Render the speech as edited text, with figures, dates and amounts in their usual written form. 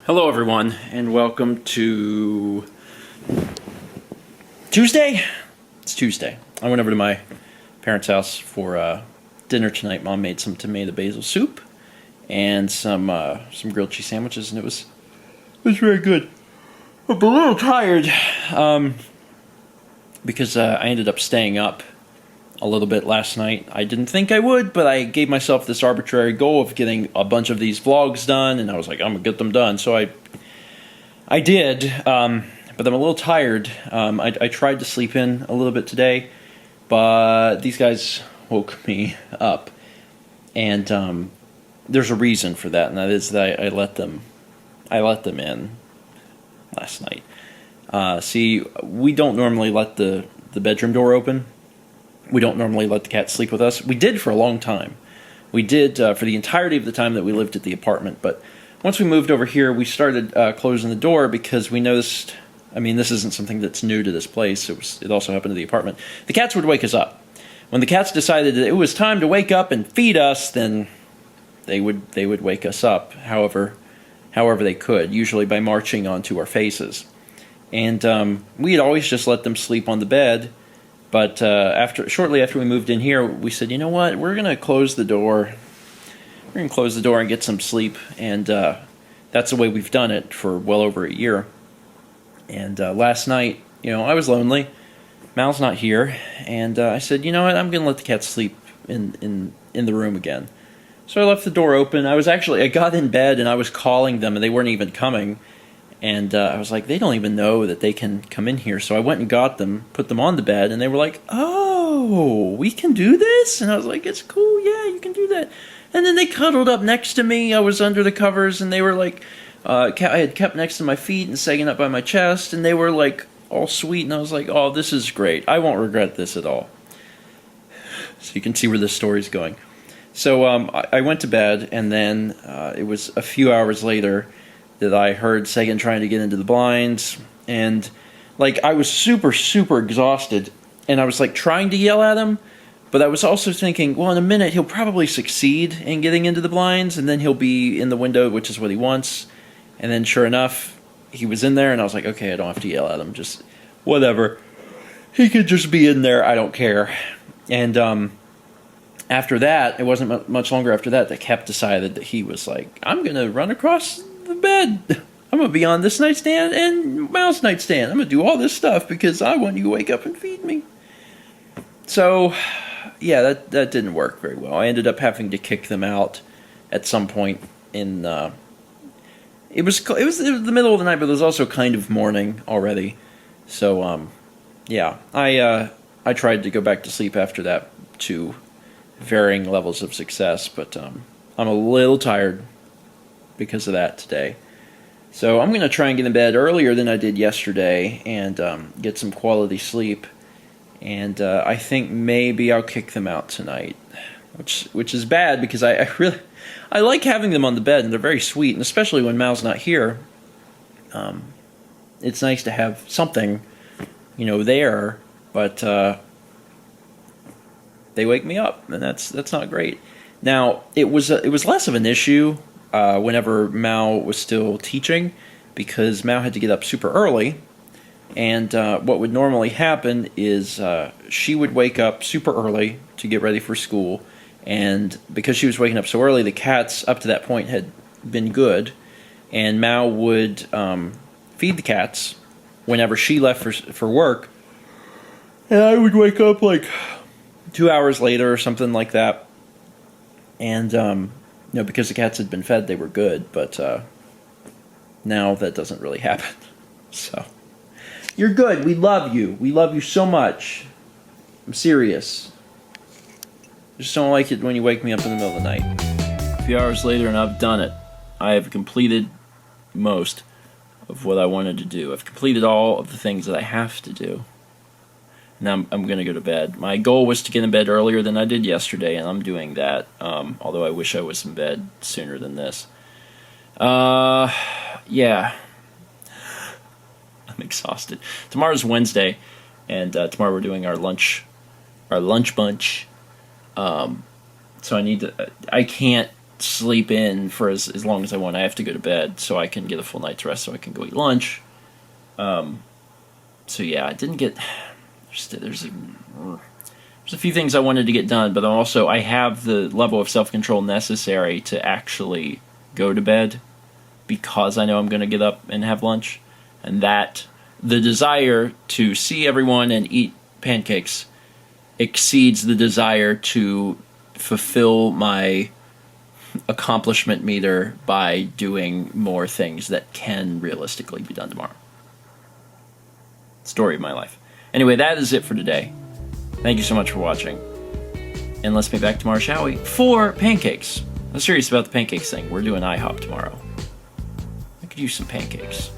Hello everyone, and welcome to Tuesday? It's Tuesday. I went over to my parents' house for dinner tonight. Mom made some tomato basil soup and some grilled cheese sandwiches, and it was very good. I'm a little tired because I ended up staying up a little bit last night. I didn't think I would, but I gave myself this arbitrary goal of getting a bunch of these vlogs done, and I was like, I'm gonna get them done. So I did, but I'm a little tired. I tried to sleep in a little bit today, but these guys woke me up, and there's a reason for that, and that is that I let them in last night. See, we don't normally let the bedroom door open. We don't normally let the cat sleep with us. We did for a long time. We did for the entirety of the time that we lived at the apartment. But once we moved over here, we started closing the door because we noticed, I mean, this isn't something that's new to this place. It also happened to the apartment. The cats would wake us up. When the cats decided that it was time to wake up and feed us, then they would wake us up however they could, usually by marching onto our faces. And we had always just let them sleep on the bed. But shortly after we moved in here, we said, you know what, we're going to close the door. We're going to close the door and get some sleep. And that's the way we've done it for well over a year. And last night, I was lonely. Mal's not here. And I said, you know what, I'm going to let the cats sleep in the room again. So I left the door open. I got in bed and I was calling them and they weren't even coming. And I was like, they don't even know that they can come in here. So I went and got them, put them on the bed, and they were like, oh, we can do this? And I was like, it's cool, yeah, you can do that. And then they cuddled up next to me. I was under the covers, and they were like, I had kept next to my feet and sagging up by my chest, and they were like all sweet. And I was like, oh, this is great. I won't regret this at all. So you can see where this story's going. So I went to bed, and then it was a few hours later that I heard Sagan trying to get into the blinds, and I was super, super exhausted, and I was trying to yell at him, but I was also thinking, well, in a minute he'll probably succeed in getting into the blinds, and then he'll be in the window, which is what he wants. And then sure enough, he was in there, and I was like, okay, I don't have to yell at him, just whatever. He could just be in there, I don't care. And after that, it wasn't much longer after that Cap decided that he was like, I'm going to run across the bed. I'm going to be on this nightstand and Mal's nightstand. I'm going to do all this stuff because I want you to wake up and feed me. So, yeah, that didn't work very well. I ended up having to kick them out at some point in, it was the middle of the night, but it was also kind of morning already. So, yeah, I tried to go back to sleep after that to varying levels of success, but I'm a little tired because of that today. So I'm going to try and get in bed earlier than I did yesterday and get some quality sleep. And I think maybe I'll kick them out tonight, which is bad because I like having them on the bed, and they're very sweet, and especially when Mal's not here. It's nice to have something, there, but they wake me up, and that's not great. Now it was less of an issue whenever Mal was still teaching, because Mal had to get up super early, and what would normally happen is she would wake up super early to get ready for school, and because she was waking up so early, the cats up to that point had been good, and Mal would feed the cats whenever she left for work, and I would wake up 2 hours later or something like that, and because the cats had been fed, they were good, but now that doesn't really happen. So, you're good. We love you. We love you so much. I'm serious. I just don't like it when you wake me up in the middle of the night. A few hours later, and I've done it. I have completed most of what I wanted to do. I've completed all of the things that I have to do. Now I'm going to go to bed. My goal was to get in bed earlier than I did yesterday, and I'm doing that, although I wish I was in bed sooner than this. Yeah. I'm exhausted. Tomorrow's Wednesday, and tomorrow we're doing our lunch bunch. So I can't sleep in for as long as I want. I have to go to bed so I can get a full night's rest so I can go eat lunch. So yeah, I didn't get. There's a few things I wanted to get done, but also I have the level of self-control necessary to actually go to bed because I know I'm going to get up and have lunch, and that the desire to see everyone and eat pancakes exceeds the desire to fulfill my accomplishment meter by doing more things that can realistically be done tomorrow. Story of my life. Anyway, that is it for today. Thank you so much for watching. And let's be back tomorrow, shall we? For pancakes. I'm serious about the pancakes thing. We're doing IHOP tomorrow. I could use some pancakes.